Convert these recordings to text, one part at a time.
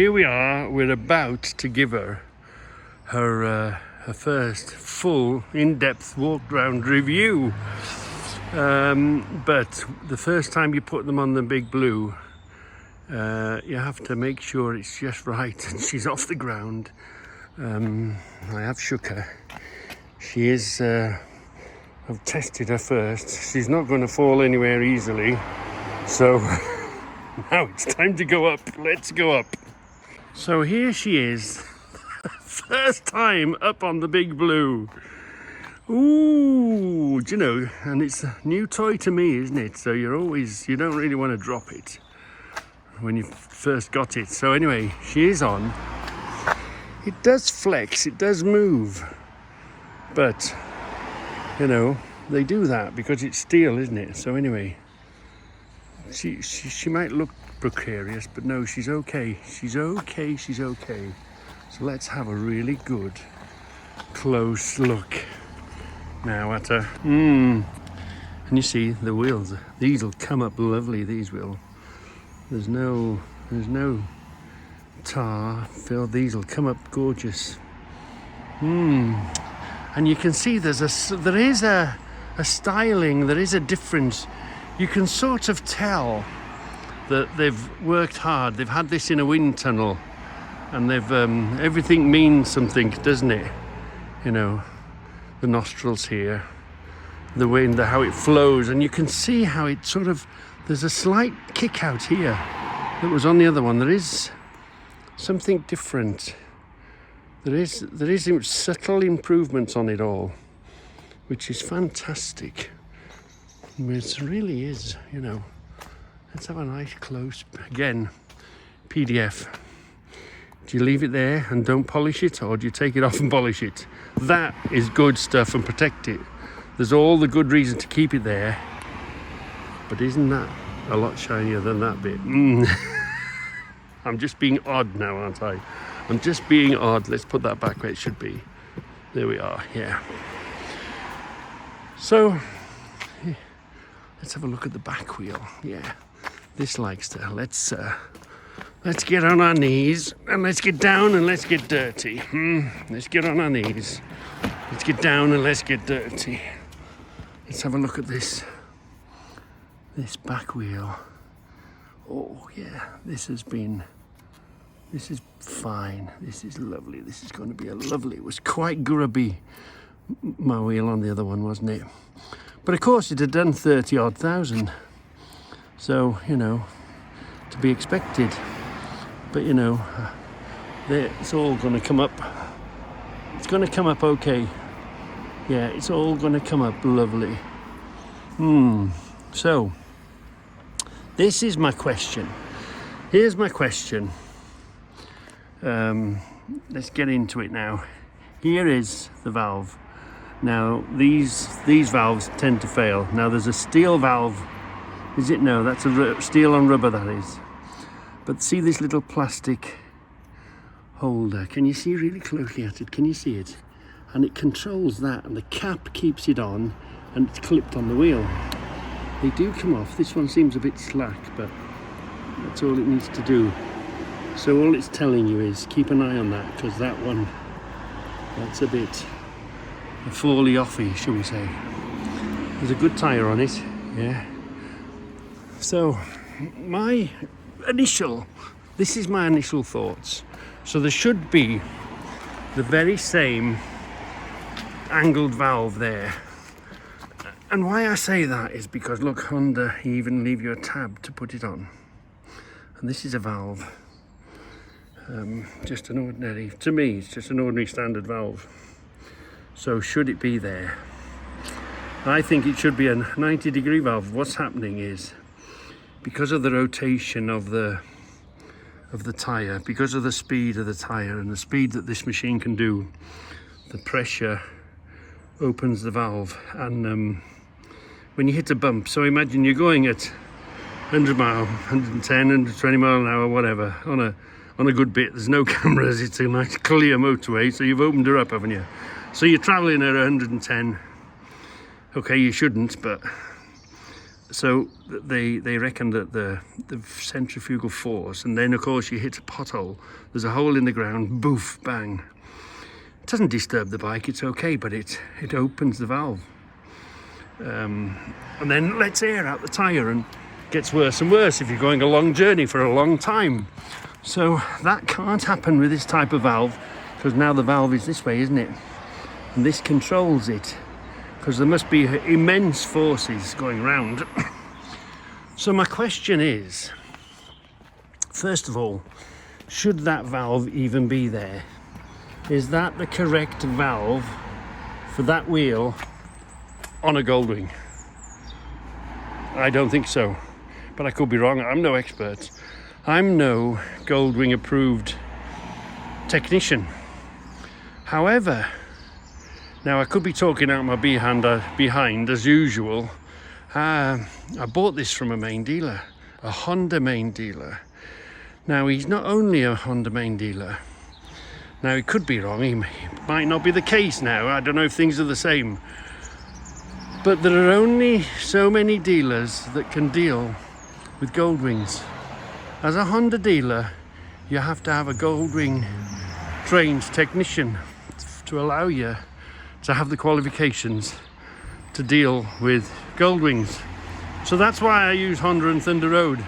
Here we are, we're about to give her her first full in-depth walk-round review. But the first time you put them on the big blue, you have to make sure it's just right and she's off the ground. I have shook her. She is, I've tested her first. She's not going to fall anywhere easily. So now it's time to go up. Let's go up. So here she is. First time up on the big blue. Ooh, do you know, and it's a new toy to me, isn't it? So you don't really want to drop it when you first got it. So anyway, she is on. It does flex, it does move. But, you know, they do that because it's steel, isn't it? So anyway, she might look precarious, but no, she's okay. She's okay. So let's have a really good close look now at her. And you see the wheels. These will come up lovely. These will. There's no tar fill. These will come up gorgeous. And you can see there is a styling. There is a difference. You can sort of tell that they've worked hard. They've had this in a wind tunnel, and they've everything means something, doesn't it? You know, the nostrils here, the wind, how it flows, and you can see how it sort of, there's a slight kick out here that was on the other one. There is something different. There is subtle improvements on it all, which is fantastic. It really is, you know. Let's have a nice close, again, PDF. Do you leave it there and don't polish it, or do you take it off and polish it? That is good stuff, and protect it. There's all the good reason to keep it there. But isn't that a lot shinier than that bit? I'm just being odd now, aren't I? I'm just being odd. Let's put that back where it should be. There we are, yeah. So, let's have a look at the back wheel. Yeah, this likes to. Let's get on our knees and let's get down and let's get dirty. Let's get on our knees. Let's get down and let's get dirty. Let's have a look at this back wheel. Oh yeah, this is fine. This is lovely. This is going to be it was quite grubby, my wheel on the other one, wasn't it? But of course it had done 30-odd thousand. So, you know, to be expected. But, you know, it's all going to come up. It's going to come up okay. Yeah, it's all going to come up lovely. So, this is my question. Here's my question. Let's get into it now. Here is the valve. Now, these valves tend to fail. Now, there's a steel valve. Is it? No, that's a steel on rubber, that is. But see this little plastic holder? Can you see really closely at it? Can you see it? And it controls that, and the cap keeps it on, and it's clipped on the wheel. They do come off. This one seems a bit slack, but that's all it needs to do. So all it's telling you is keep an eye on that, because that one, that's a bit a fally offy, shall we say. There's a good tyre on it, yeah. So this is my initial thoughts. So there should be the very same angled valve there. And why I say that is because look, under, you even leave you a tab to put it on. And this is a valve. Just an ordinary, to me, it's just an ordinary standard valve. So should it be there? I think it should be a 90-degree valve. What's happening is, because of the rotation of the tyre, because of the speed of the tyre and the speed that this machine can do, the pressure opens the valve, and when you hit a bump, so imagine you're going at 100 mile, 110, 120 mile an hour, whatever, on a good bit. There's no cameras, it's a nice clear motorway, so you've opened her up, haven't you? So you're travelling at 110. Okay, you shouldn't, but So they reckon that the centrifugal force, and then of course you hit a pothole, there's a hole in the ground, boof, bang. It doesn't disturb the bike, it's okay, but it opens the valve. And then lets air out the tyre, and gets worse and worse if you're going a long journey for a long time. So that can't happen with this type of valve, because now the valve is this way, isn't it? And this controls it, because there must be immense forces going round. So my question is, first of all, should that valve even be there? Is that the correct valve for that wheel on a Goldwing? I don't think so, but I could be wrong. I'm no expert. I'm no Goldwing approved technician. However, now I could be talking out my behind as usual. I bought this from a main dealer, a Honda main dealer. Now he's not only a Honda main dealer. Now it could be wrong, it might not be the case now. I don't know if things are the same. But there are only so many dealers that can deal with Goldwings. As a Honda dealer, you have to have a Goldwing trained technician to allow you to have the qualifications to deal with Goldwings. So that's why I use Honda and Thunder Road,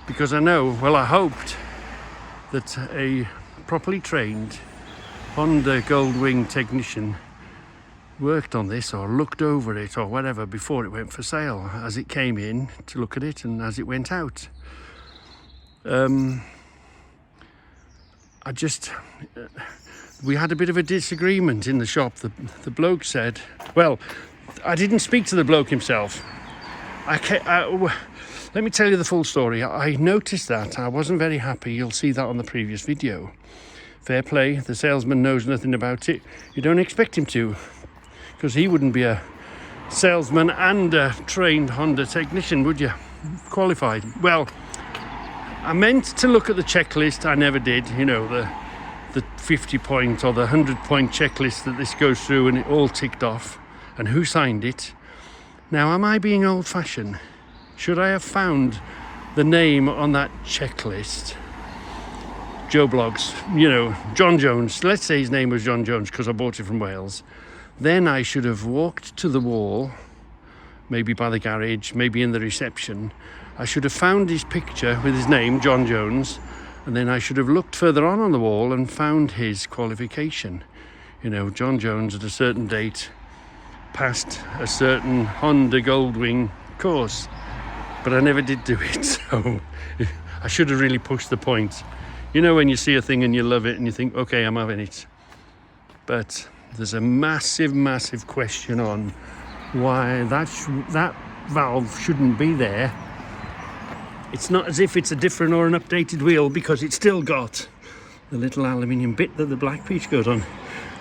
because I know, well, I hoped that a properly trained Honda Goldwing technician worked on this or looked over it or whatever before it went for sale, as it came in to look at it and as it went out. We had a bit of a disagreement in the shop. The bloke said, well, I didn't speak to the bloke himself. Let me tell you the full story. I noticed that. I wasn't very happy. You'll see that on the previous video. Fair play. The salesman knows nothing about it. You don't expect him to, because he wouldn't be a salesman and a trained Honda technician, would you? Qualified. Well, I meant to look at the checklist. I never did. You know, the 50-point or the 100-point checklist that this goes through, and it all ticked off, and who signed it. Now, am I being old-fashioned? Should I have found the name on that checklist? Joe Blogs, you know, John Jones. Let's say his name was John Jones because I bought it from Wales. Then I should have walked to the wall, maybe by the garage, maybe in the reception. I should have found his picture with his name, John Jones, and then I should have looked further on the wall and found his qualification. You know, John Jones at a certain date passed a certain Honda Goldwing course, but I never did do it, so I should have really pushed the point. You know, when you see a thing and you love it and you think, okay, I'm having it. But there's a massive, massive question on why that valve shouldn't be there. It's not as if it's a different or an updated wheel, because it's still got the little aluminium bit that the black peach goes on.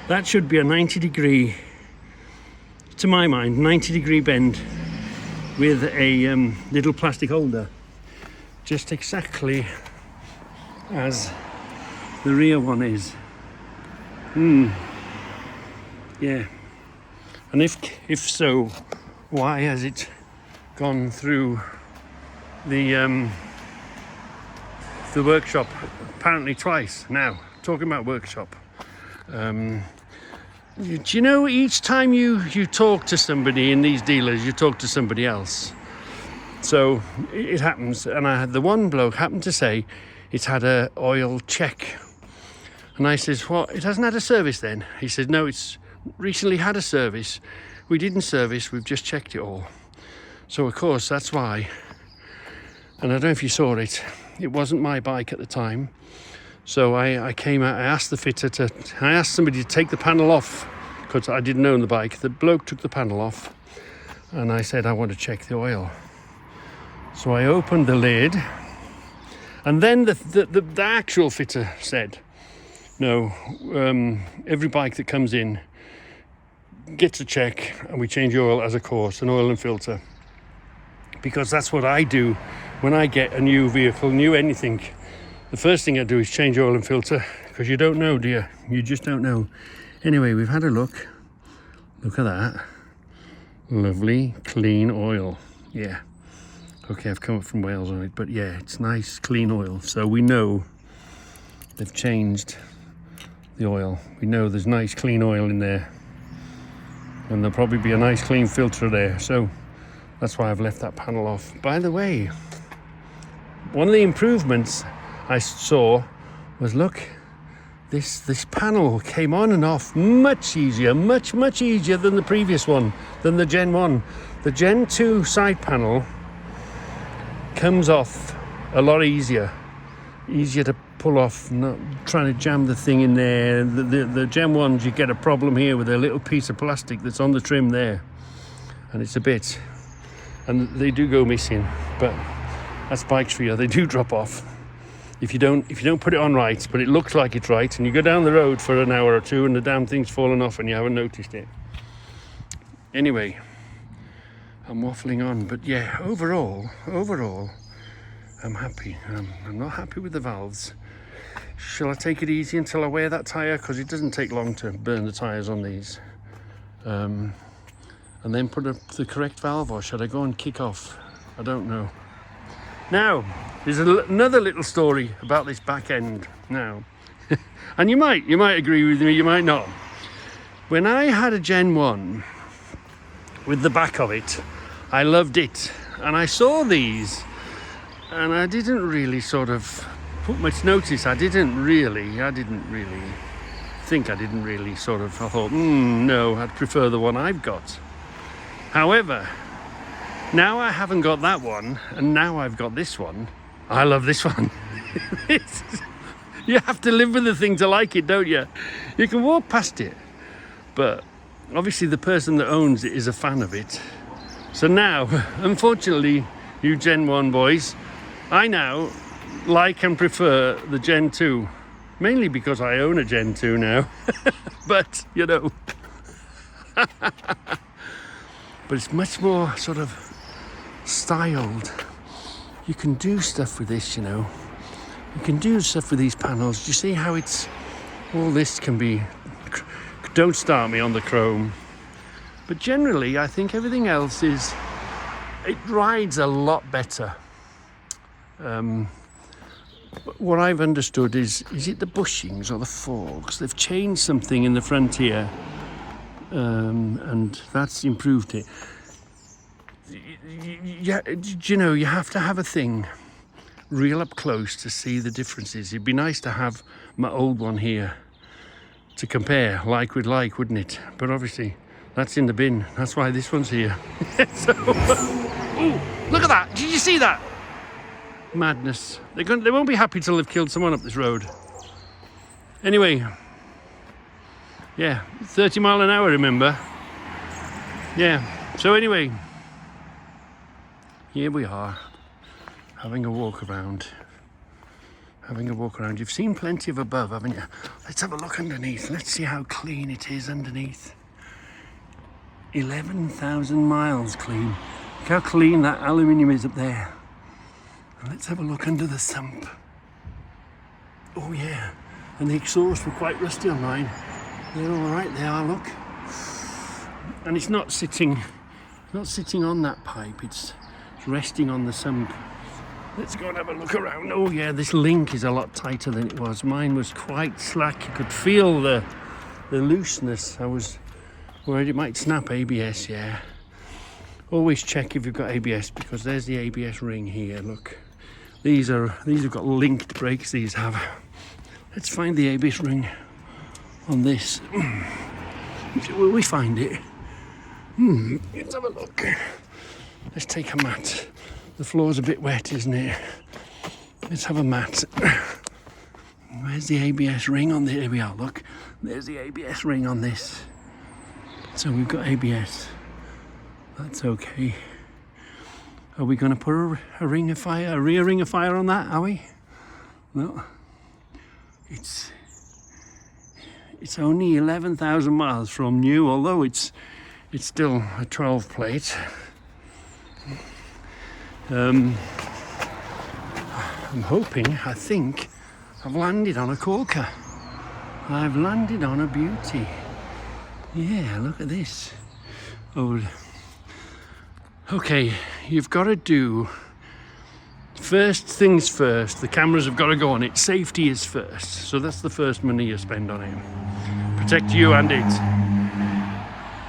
That should be a 90-degree, to my mind, 90-degree bend with a little plastic holder, just exactly as the rear one is. Yeah. And if so, why has it gone through the workshop apparently twice now? Talking about workshop, do you know, each time you talk to somebody in these dealers, you talk to somebody else. So it happens, and I had the one bloke happened to say it's had a oil check, and I says, what, it hasn't had a service then? He said, no, it's recently had a service. We didn't service, we've just checked it all. So of course that's why. And I don't know if you saw it, it wasn't my bike at the time. So I came out, I asked the fitter I asked somebody to take the panel off, because I didn't own the bike. The bloke took the panel off, and I said, I want to check the oil. So I opened the lid, and then the actual fitter said, no, every bike that comes in gets a check, and we change oil as a course, an oil and filter. Because that's what I do when I get a new vehicle, new anything. The first thing I do is change oil and filter, because you don't know, do you? You just don't know. Anyway, we've had a look. Look at that. Lovely, clean oil. Yeah. Okay, I've come up from Wales on it, but yeah, it's nice, clean oil. So we know they've changed the oil. We know there's nice, clean oil in there. And there'll probably be a nice, clean filter there. So that's why I've left that panel off. By the way, one of the improvements I saw was, look, this panel came on and off much easier, much easier than the previous one, than the Gen 1. The Gen 2 side panel comes off a lot easier to pull off, not trying to jam the thing in there. The Gen 1s, you get a problem here with a little piece of plastic that's on the trim there, and it's a bit, and they do go missing, but that's bikes for you. They do drop off if you don't put it on right, but it looks like it's right, and you go down the road for an hour or two and the damn thing's fallen off and you haven't noticed it. Anyway, I'm waffling on, but yeah, overall, I'm happy. I'm not happy with the valves. Shall I take it easy until I wear that tyre? Because it doesn't take long to burn the tyres on these. And then put the correct valve, or should I go and kick off? I don't know. Now, there's another little story about this back end now. And you might agree with me, you might not. When I had a Gen 1 with the back of it, I loved it. And I saw these, and I didn't really sort of put much notice. I didn't really sort of, I thought, no, I'd prefer the one I've got. However, now I haven't got that one, and now I've got this one. I love this one. You have to live with the thing to like it, don't you? You can walk past it, but obviously the person that owns it is a fan of it. So now, unfortunately, you Gen 1 boys, I now like and prefer the Gen 2, mainly because I own a Gen 2 now. But, you know, but it's much more sort of styled. You can do stuff with this, you know. You can do stuff with these panels. Do you see how it's, all this can be, don't start me on the chrome. But generally, I think everything else is, it rides a lot better. What I've understood is it the bushings or the forks? They've changed something in the front here, and that's improved it. You know, you have to have a thing real up close to see the differences. It'd be nice to have my old one here to compare, like with like, wouldn't it? But obviously, that's in the bin. That's why this one's here. So, ooh, look at that! Did you see that? Madness. They won't be happy till they've killed someone up this road. Anyway, yeah, 30 mile an hour, remember? Yeah, so anyway, here we are, having a walk around. You've seen plenty of above, haven't you? Let's have a look underneath. Let's see how clean it is underneath. 11,000 miles clean. Look how clean that aluminium is up there. Let's have a look under the sump. Oh yeah, and the exhausts were quite rusty on mine. They're all right, they are, look. And it's not sitting on that pipe, it's resting on the sump. Let's go and have a look around. Oh yeah, this link is a lot tighter than it was. Mine was quite slack. You could feel the looseness. I was worried it might snap. ABS, yeah. Always check if you've got ABS, because there's the ABS ring here, look. These have got linked brakes, these have. Let's find the ABS ring on this. Will we find it? Let's have a look. Let's take a mat. The floor's a bit wet, isn't it? Let's have a mat. Where's the ABS ring on this? Here we are, look. There's the ABS ring on this. So we've got ABS. That's okay. Are we going to put a ring of fire, a rear ring of fire on that, are we? No. It's only 11,000 miles from new, although it's still a 12 plate. I'm hoping, I think, I've landed on a corker. I've landed on a beauty. Yeah, look at this. Oh, Okay, you've got to do first things first. The cameras have got to go on it. Safety is first. So that's the first money you spend on it. Protect you and it.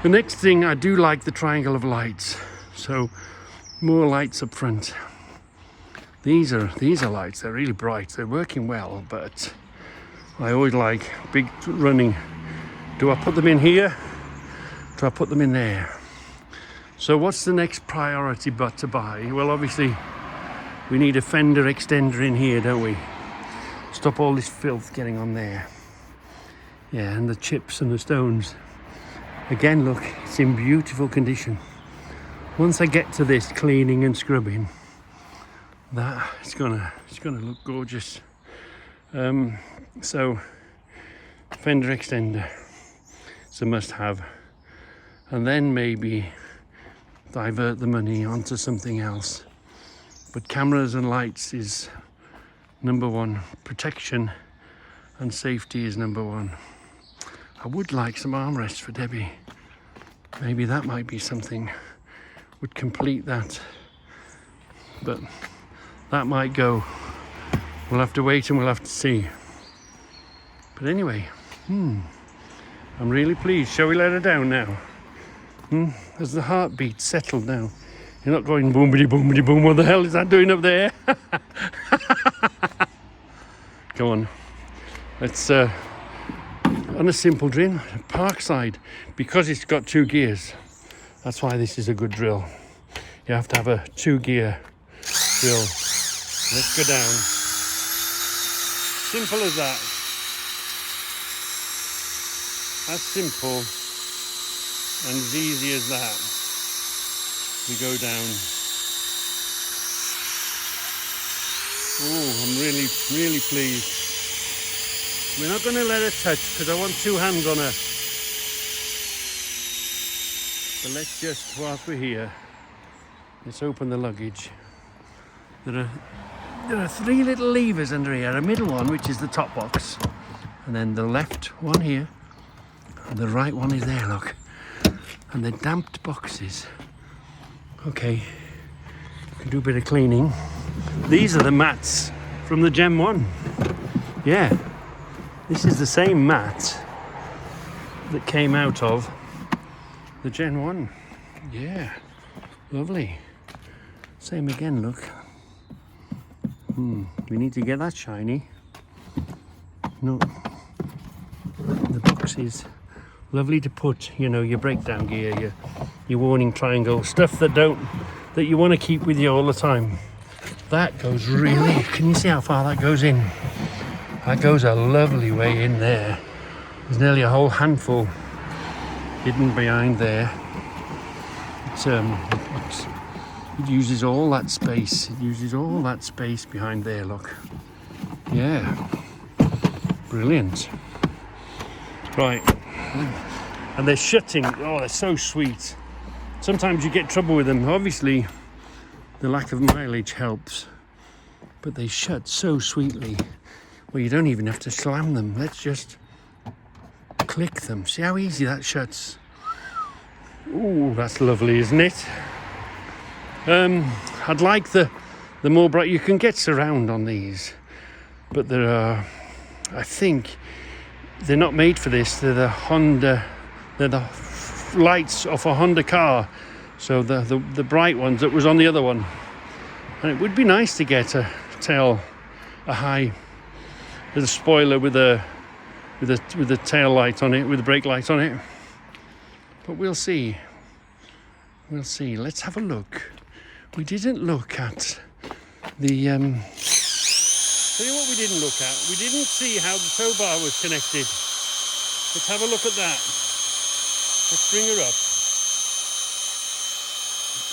The next thing, I do like the triangle of lights. So more lights up front. These are lights. They're really bright. They're working well, but I always like big running. Do I put them in here? Do I put them in there? So what's the next priority but to buy? Well, obviously we need a fender extender in here, don't we? Stop all this filth getting on there. Yeah, and the chips and the stones. Again, look, it's in beautiful condition. Once I get to this cleaning and scrubbing, that it's gonna look gorgeous. So fender extender, it's a must-have, and then maybe divert the money onto something else. But cameras and lights is number one. Protection and safety is number one. I would like some armrests for Debbie. Maybe that might be something would complete that, but that might go. We'll have to wait and we'll have to see. But anyway, I'm really pleased. Shall we let her down now? Has the heartbeat settled now? You're not going boomity boomity boom. What the hell is that doing up there? Go on. Let's on a simple drill, Parkside, because it's got 2 gears. That's why this is a good drill. You have to have a 2-gear drill. Let's go down. Simple as that. As simple and as easy as that. We go down. Oh, I'm really pleased. We're not going to let her touch because I want 2 hands on her. But let's just, whilst we're here, let's open the luggage. There are 3 little levers under here. A middle one, which is the top box, and then the left one here, and the right one is there, look. And they're damped boxes. Okay, can do a bit of cleaning. These are the mats from the Gen 1. Yeah, this is the same mat that came out of the Gen 1. Yeah, lovely. Same again, look. We need to get that shiny. No, the boxes. Lovely to put, you know, your breakdown gear, your warning triangle, stuff that you want to keep with you all the time. That goes really, can you see how far that goes in? That goes a lovely way in there. There's nearly a whole handful hidden behind there. It uses all that space. It uses all that space behind there, look. Yeah, brilliant. Right. And they're shutting. Oh, they're so sweet. Sometimes you get trouble with them. Obviously, the lack of mileage helps. But they shut so sweetly. Well, you don't even have to slam them. Let's just click them. See how easy that shuts? Ooh, that's lovely, isn't it? I'd like the more bright. You can get surround on these. But there are, I think, they're not made for this. They're the Honda. They're the lights off a Honda car. So the bright ones that was on the other one. And it would be nice to get a high, with a spoiler with a tail light on it, with a brake light on it. But we'll see. We'll see. Let's have a look. We didn't look at the. Tell you what we didn't look at. We didn't see how the tow bar was connected. Let's have a look at that. Let's bring her up.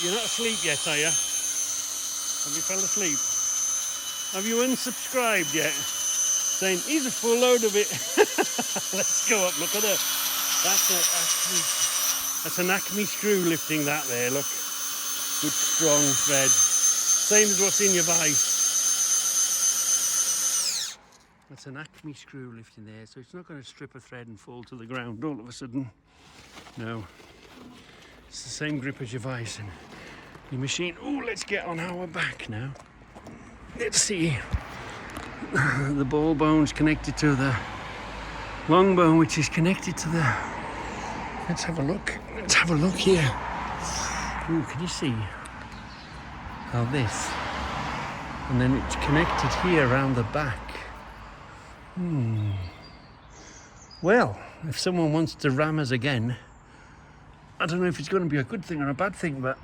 You're not asleep yet, are you? Have you fell asleep? Have you unsubscribed yet? Saying, he's a full load of it. Let's go up, look at her. That's an Acme screw lifting that there, look. Good strong thread. Same as what's in your vise. That's an Acme screw lifting there, so it's not going to strip a thread and fall to the ground all of a sudden. No. It's the same grip as your vise. And your machine. Oh, let's get on our back now. Let's see. The ball bone's connected to the long bone, which is connected to the... Let's have a look. Let's have a look here. Ooh, can you see how this? And then it's connected here around the back. Well, if someone wants to ram us again, I don't know if it's going to be a good thing or a bad thing, but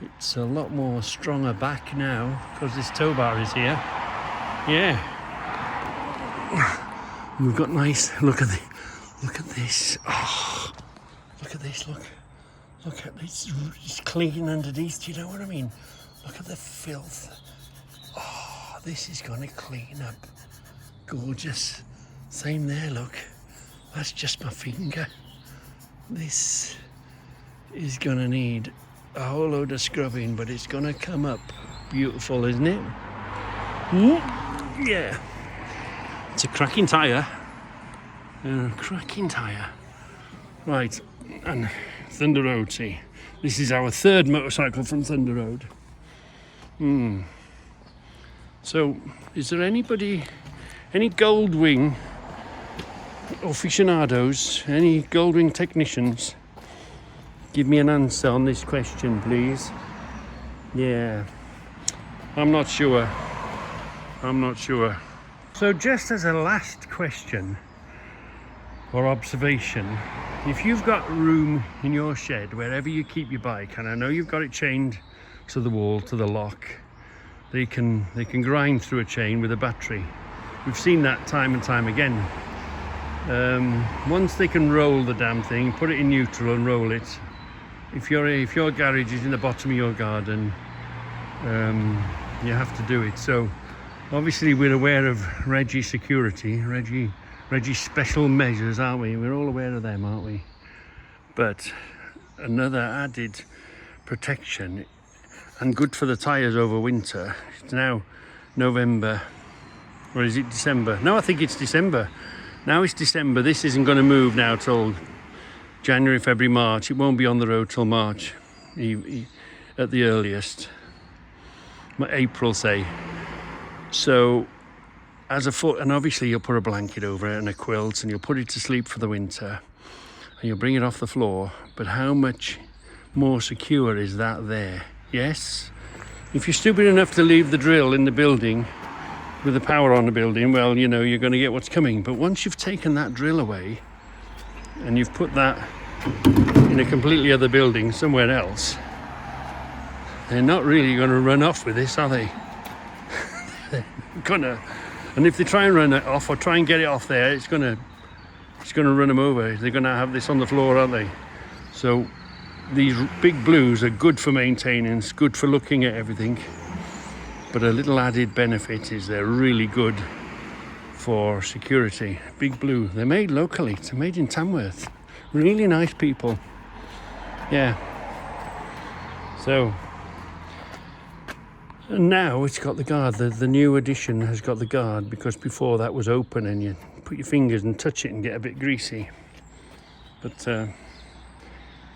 it's a lot more stronger back now because this tow bar is here. Yeah. We've got nice, look at this. Oh, look at this, look at this. It's clean underneath, do you know what I mean? Look at the filth. Oh, this is going to clean up. Gorgeous. Same there, look. That's just my finger. This is going to need a whole load of scrubbing, but it's going to come up beautiful, isn't it? Yeah. It's a cracking tyre. Cracking tyre. Right, and Thunder Road, see. This is our third motorcycle from Thunder Road. So, is there anybody, any Goldwing aficionados, any Goldwing technicians? Give me an answer on this question, please. Yeah, I'm not sure. So just as a last question or observation, if you've got room in your shed, wherever you keep your bike, and I know you've got it chained to the wall, to the lock, they can grind through a chain with a battery. We've seen that time and time again. Once they can roll the damn thing, put it in neutral and roll it. If your garage is in the bottom of your garden, you have to do it. So obviously we're aware of Reggie security, Reggie special measures, aren't we? We're all aware of them, aren't we? But another added protection and good for the tyres over winter. It's now November, or is it December? No, I think it's December. Now it's December. This isn't going to move now till January, February, March. It won't be on the road till March at the earliest. April, say. So as a foot, and obviously you'll put a blanket over it and a quilt and you'll put it to sleep for the winter and you'll bring it off the floor. But how much more secure is that there? Yes. If you're stupid enough to leave the drill in the building with the power on the building, well, you know, you're going to get what's coming. But once you've taken that drill away and you've put that in a completely other building somewhere else, they're not really going to run off with this, are they? They're gonna, and if they try and run it off or try and get it off there, it's gonna run them over. They're gonna have this on the floor, aren't they? So these big blues are good for maintenance, good for looking at everything. But a little added benefit is they're really good for security. Big Blue, they're made locally. They're made in Tamworth. Really nice people. Yeah. So, and now it's got the guard. The new edition has got the guard, because before that was open and you put your fingers and touch it and get a bit greasy. But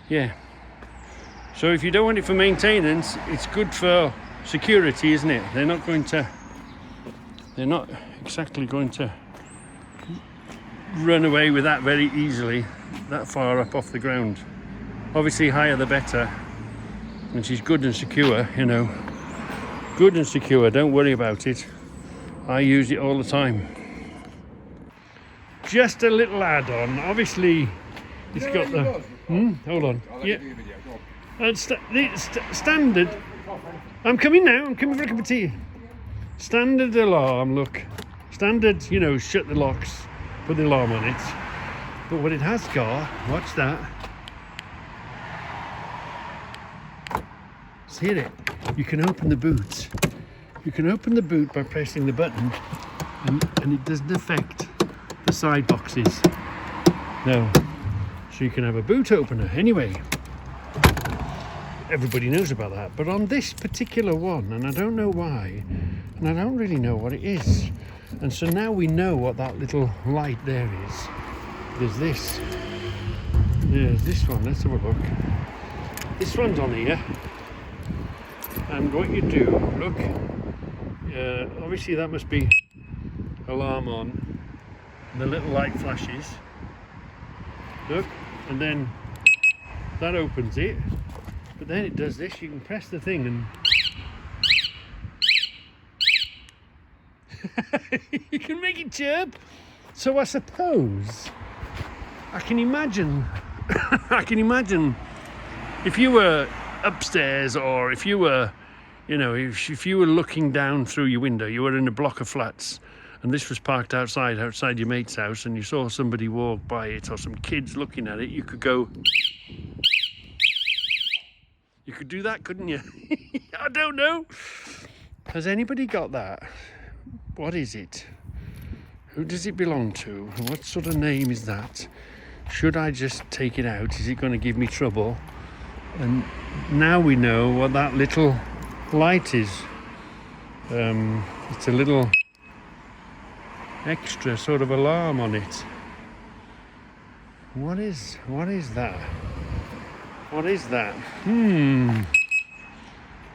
yeah. So if you don't want it for maintenance, it's good for security, isn't it? They're not exactly going to run away with that very easily, that far up off the ground. Obviously higher the better, and she's good and secure, you know. Good and secure, don't worry about it. I use it all the time. Just a little add-on, obviously it's got the... hold on. Yeah. Standard... I'm coming now, I'm coming for a cup of tea. Standard alarm, look. Standard, you know, shut the locks, put the alarm on it. But what it has got, watch that. See it? You can open the boot. You can open the boot by pressing the button, and it doesn't affect the side boxes. No. So you can have a boot opener. Anyway, everybody knows about that. But on this particular one, and I don't know why, and I don't really know what it is. And so now we know what that little light there is. There's this. There's this one. Let's have a look. This one's on here. And what you do, look, obviously that must be alarm on, the little light flashes, look, and then that opens it, but then it does this. You can press the thing and you can make it chirp. So I suppose I can imagine I can imagine if you were upstairs, or if you were, you know, if you were looking down through your window, you were in a block of flats and this was parked outside your mate's house, and you saw somebody walk by it or some kids looking at it, you could go, you could do that, couldn't you? I don't know. Has anybody got that? What is it? Who does it belong to? What sort of name is that? Should I just take it out? Is it going to give me trouble? And now we know what that little light is. It's a little extra sort of alarm on it. What is that? What is that?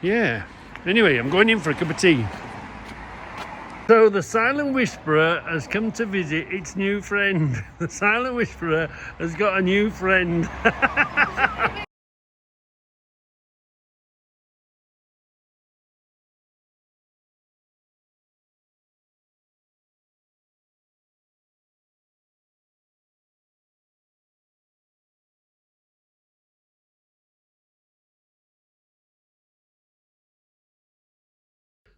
Yeah. Anyway, I'm going in for a cup of tea. So the Silent Whisperer has come to visit its new friend. The Silent Whisperer has got a new friend.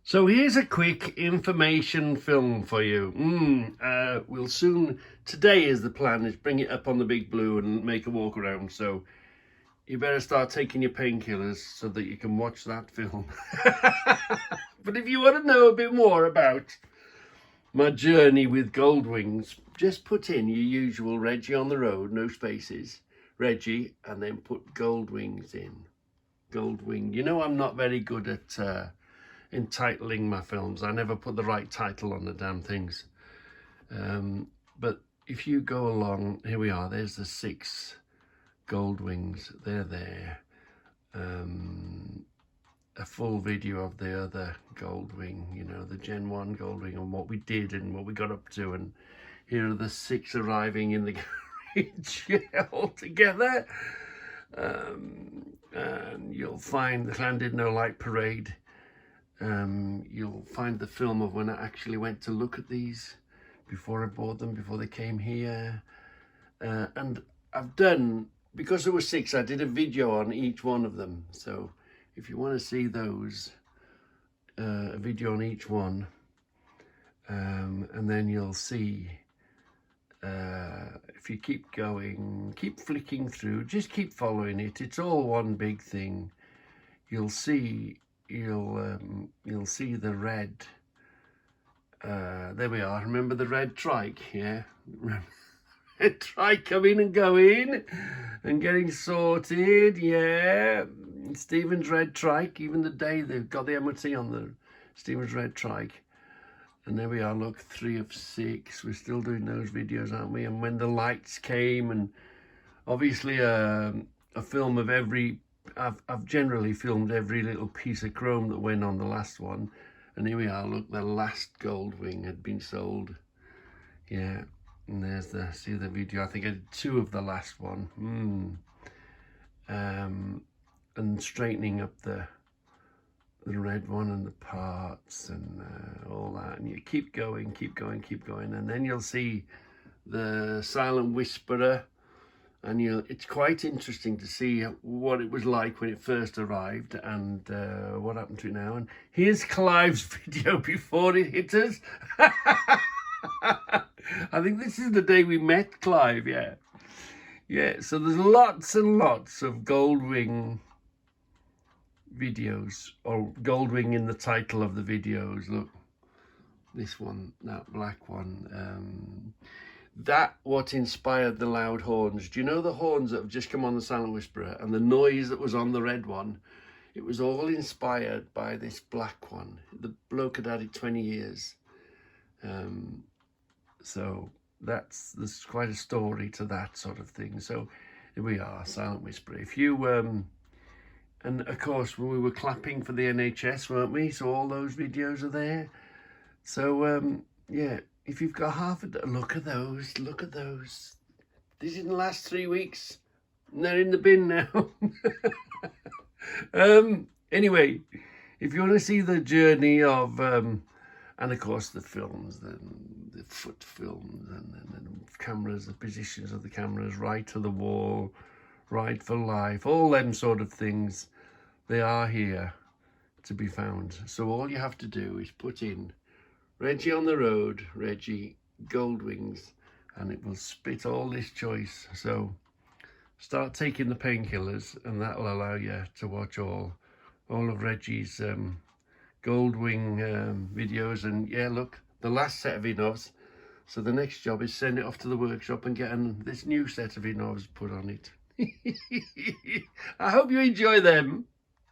So here's a quick information film for you. We'll soon, today is the plan, is bring it up on the big blue and make a walk around. So you better start taking your painkillers so that you can watch that film. But if you want to know a bit more about my journey with Goldwings, just put in your usual Reggie on the road, no spaces, Reggie, and then put Goldwings in. Goldwing. You know, I'm not very good at entitling my films. I never put the right title on the damn things. But if you go along, here we are, there's the 6 Goldwings, they're there. A full video of the other Goldwing, you know, the Gen 1 Goldwing, and what we did and what we got up to. And here are the 6 arriving in the garage all together. And you'll find the Clan Did No Light Parade. You'll find the film of when I actually went to look at these before I bought them, before they came here. And I've done, because there were 6, I did a video on each one of them. So if you want to see those, a video on each one, and then you'll see, if you keep going, keep flicking through, just keep following it, it's all one big thing. You'll see the red, there we are, remember the red trike, yeah? Red trike coming and going and getting sorted, yeah. Stephen's red trike, even the day they've got the MOT on the Stephen's red trike. And there we are, look, 3 of 6, we're still doing those videos, aren't we? And when the lights came, and obviously a film of every, I've generally filmed every little piece of chrome that went on the last one. And here we are, look, the last Goldwing had been sold. Yeah, and there's the, see the video, I think I did 2 of the last one. And straightening up the red one and the parts and all that. And you keep going, and then you'll see the Silent Whisperer. And it's quite interesting to see what it was like when it first arrived and what happened to it now. And here's Clive's video before it hit us. I think this is the day we met Clive, yeah. Yeah, so there's lots and lots of Goldwing videos, or Goldwing in the title of the videos. Look, this one, that black one. That what inspired the loud horns. Do you know the horns that have just come on the Silent Whisperer and the noise that was on the red one? It was all inspired by this black one. The bloke had had it 20 years. So there's quite a story to that sort of thing. So here we are, Silent Whisperer. If you And of course we were clapping for the NHS, weren't we? So all those videos are there. So yeah, if you've got half a day, look at those, look at those. These didn't last 3 weeks. They're in the bin now. Anyway, if you want to see the journey of, and of course the films, the foot films, and the cameras, the positions of the cameras, right to the wall, right for life, all them sort of things, they are here to be found. So all you have to do is put in Reggie on the road, Reggie Goldwings, and it will spit all this choice. So start taking the painkillers, and that will allow you to watch all of Reggie's Goldwing videos. And yeah, look, the last set of inovs. So the next job is send it off to the workshop and getting this new set of inovs put on it. I hope you enjoy them.